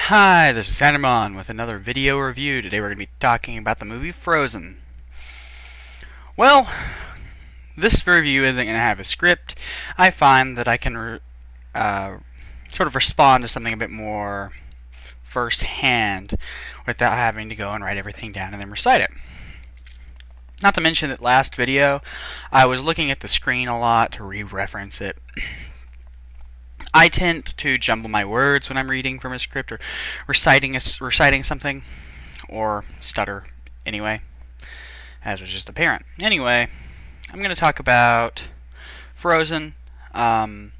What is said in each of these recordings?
Hi, this is Sanemon with another video review. Today we're going to be talking about the movie Frozen. Well, this review isn't going to have a script. I find that I can sort of respond to something a bit more first-hand without having to go and write everything down and then recite it. Not to mention that last video, I was looking at the screen a lot to re-reference it. I tend to jumble my words when I'm reading from a script or reciting something, or stutter anyway, as was just apparent. Anyway, I'm going to talk about Frozen, and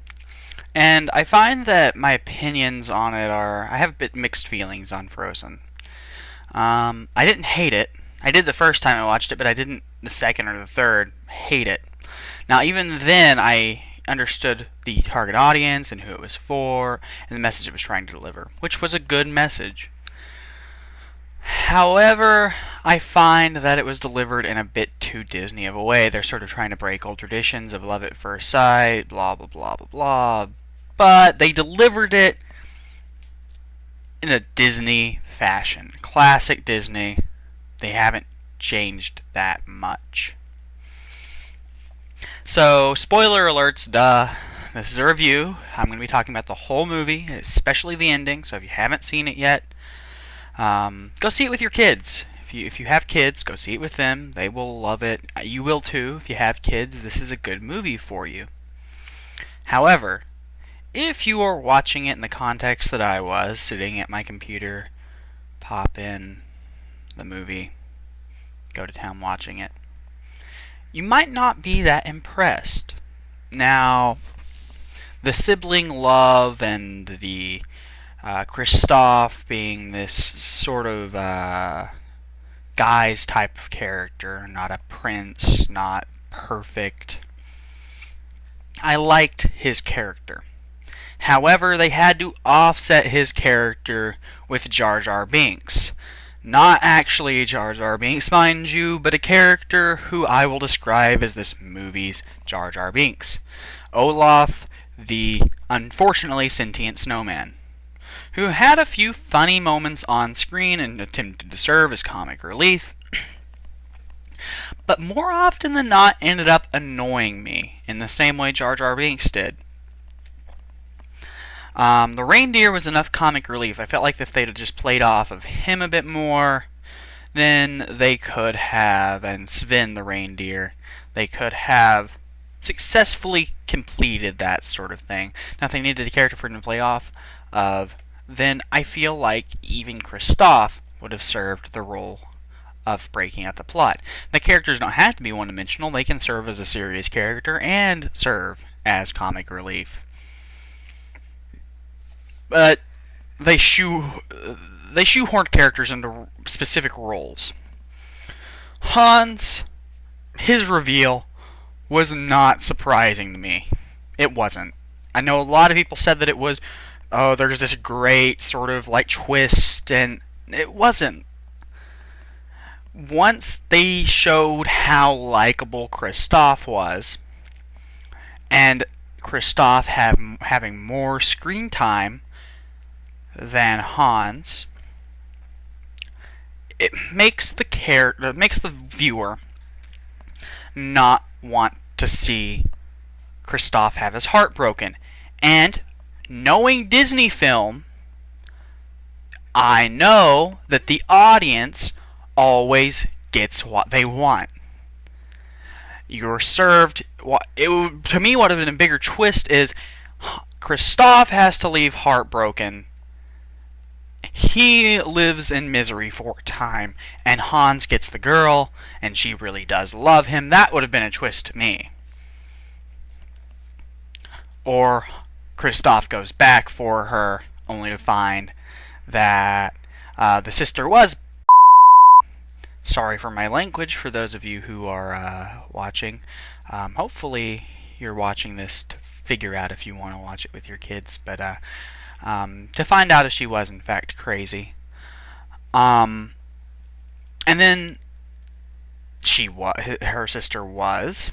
I find that my opinions on it I have a bit mixed feelings on Frozen. I didn't hate it. I did the first time I watched it, but I didn't the second or the third hate it. Now, even then, I understood the target audience and who it was for and the message it was trying to deliver, which was a good message. However, I find that it was delivered in a bit too Disney of a way. They're sort of trying to break old traditions of love at first sight, blah blah blah blah blah, but they delivered it in a Disney fashion. Classic Disney. They haven't changed that much. So, spoiler alerts, duh. This is a review. I'm going to be talking about the whole movie, especially the ending, so if you haven't seen it yet, go see it with your kids. If you have kids, go see it with them. They will love it. You will too. If you have kids, this is a good movie for you. However, if you are watching it in the context that I was, sitting at my computer, pop in the movie, go to town watching it, you might not be that impressed. Now, the sibling love and the Kristoff being this sort of guy's type of character, not a prince, not perfect. I liked his character. However, they had to offset his character with Jar Jar Binks. Not actually Jar Jar Binks, mind you, but a character who I will describe as this movie's Jar Jar Binks. Olaf, the unfortunately sentient snowman, who had a few funny moments on screen and attempted to serve as comic relief, but more often than not ended up annoying me in the same way Jar Jar Binks did. The reindeer was enough comic relief. I felt like if they'd have just played off of him a bit more, then they could have, and Sven the reindeer, they could have successfully completed that sort of thing. Now, if they needed a character for him to play off of, then I feel like even Kristoff would have served the role of breaking out the plot. The characters don't have to be one-dimensional. They can serve as a serious character and serve as comic relief. But they shoehorned characters into specific roles. Hans, his reveal was not surprising to me. It wasn't. I know a lot of people said that it was, oh, there's this great sort of like twist, and it wasn't. Once they showed how likable Kristoff was, and Kristoff having more screen time than Hans, it makes the viewer not want to see Kristoff have his heart broken. And knowing Disney film, I know that the audience always gets what they want. You're served to me, what would have been a bigger twist is Kristoff has to leave heartbroken. He lives in misery for a time, and Hans gets the girl, and she really does love him. That would have been a twist to me. Or Kristoff goes back for her, only to find that the sister was. Sorry for my language for those of you who are watching. Hopefully you're watching this to figure out if you want to watch it with your kids, but to find out if she was in fact crazy. And then her sister was,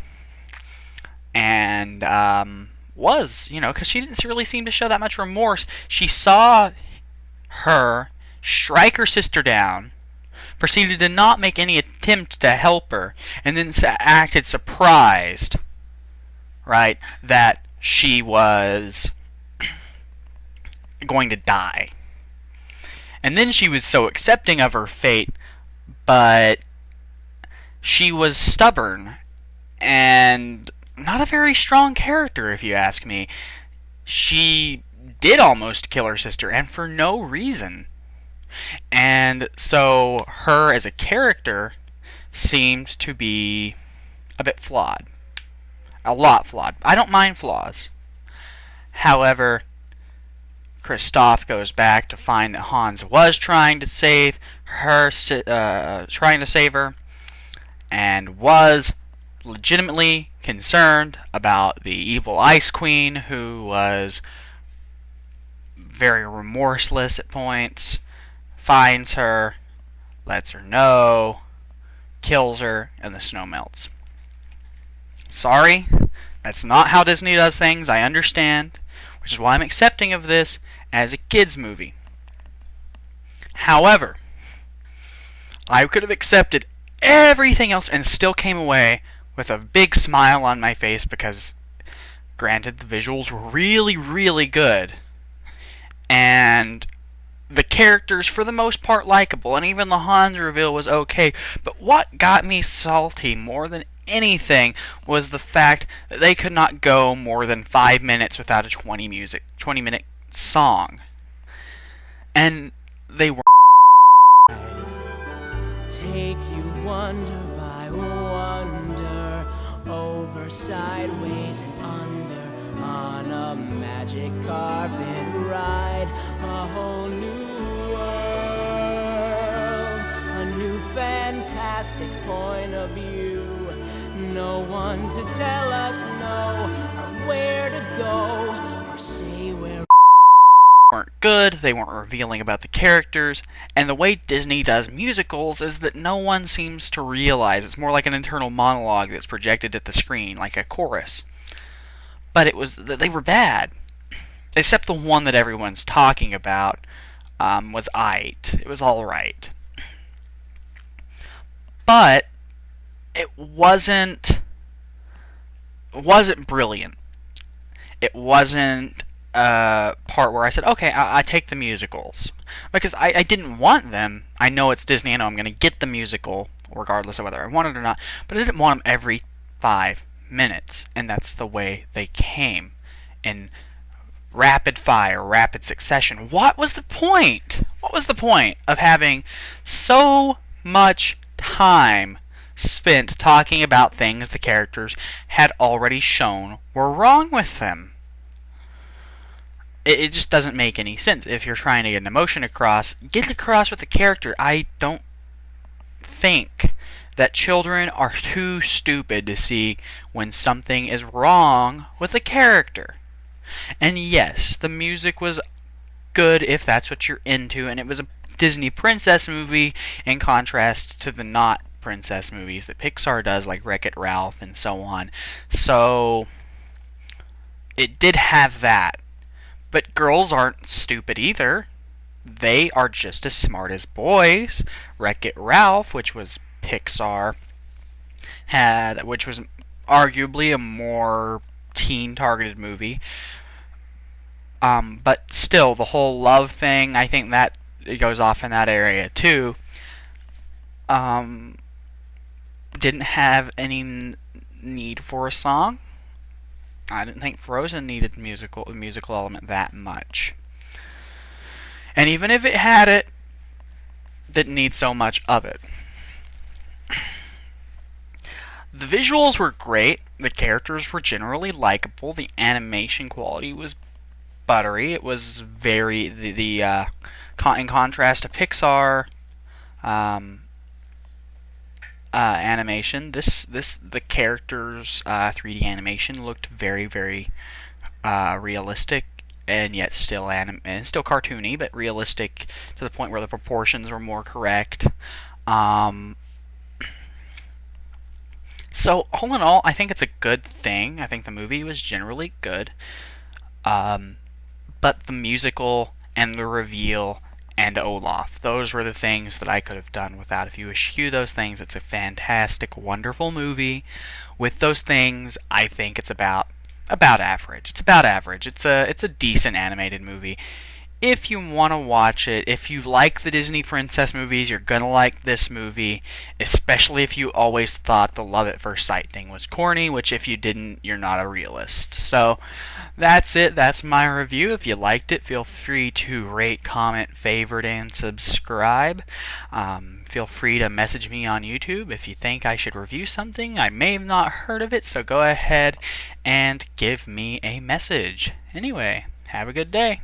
and was, because she didn't really seem to show that much remorse. She saw her, strike her sister down, proceeded to not make any attempt to help her, and then acted surprised, right, that she was going to die. And then she was so accepting of her fate, but she was stubborn and not a very strong character, if you ask me. She did almost kill her sister, and for no reason. And so her as a character seems to be a bit flawed. A lot flawed. I don't mind flaws. However, Kristoff goes back to find that Hans was trying to save her, and was legitimately concerned about the evil Ice Queen, who was very remorseless at points, finds her, lets her know, kills her, and the snow melts. Sorry, that's not how Disney does things, I understand, which is why I'm accepting of this as a kids' movie. However, I could have accepted everything else and still came away with a big smile on my face because, granted, the visuals were really, really good, and the characters, for the most part, likable, and even the Hans reveal was okay. But what got me salty more than anything was the fact that they could not go more than 5 minutes without a 20-minute song. And they were take you wonder by wonder, over, sideways, and under, on a magic carpet ride, a whole new world, a new fantastic point of view. No one to tell us no, or where to go, or say where weren't good, they weren't revealing about the characters, and the way Disney does musicals is that no one seems to realize. It's more like an internal monologue that's projected at the screen, like a chorus. But they were bad. Except the one that everyone's talking about was aight. It was alright. But it wasn't brilliant. It wasn't a part where I said, okay, I take the musicals. Because I didn't want them. I know it's Disney, I know I'm going to get the musical, regardless of whether I want it or not. But I didn't want them every 5 minutes. And that's the way they came. In rapid fire, rapid succession. What was the point? What was the point of having so much time spent talking about things the characters had already shown were wrong with them? It just doesn't make any sense. If you're trying to get an emotion across, get it across with the character. I don't think that children are too stupid to see when something is wrong with the character. And yes, the music was good if that's what you're into, and it was a Disney princess movie in contrast to the not princess movies that Pixar does, like Wreck-It Ralph and so on. So it did have that. But girls aren't stupid either. They are just as smart as boys. Wreck-It Ralph, which was Pixar, which was arguably a more teen-targeted movie. But still, the whole love thing, I think that it goes off in that area too. Didn't have any need for a song. I didn't think Frozen needed a musical element that much. And even if it had it, didn't need so much of it. The visuals were great. The characters were generally likable. The animation quality was buttery. It was very in contrast to Pixar animation. The characters' 3D animation looked very, very realistic, and yet still still cartoony, but realistic to the point where the proportions were more correct. So all in all, I think it's a good thing. I think the movie was generally good. But the musical and the reveal and Olaf. Those were the things that I could have done without. If you eschew those things, it's a fantastic, wonderful movie. With those things, I think it's about average. It's about average. It's a decent animated movie. If you want to watch it, if you like the Disney princess movies, you're gonna like this movie, especially if you always thought the love at first sight thing was corny, which if you didn't, you're not a realist. So that's it. That's my review. If you liked it, feel free to rate, comment, favorite, and subscribe. Feel free to message me on YouTube if you think I should review something. I may have not heard of it, so go ahead and give me a message. Anyway, have a good day.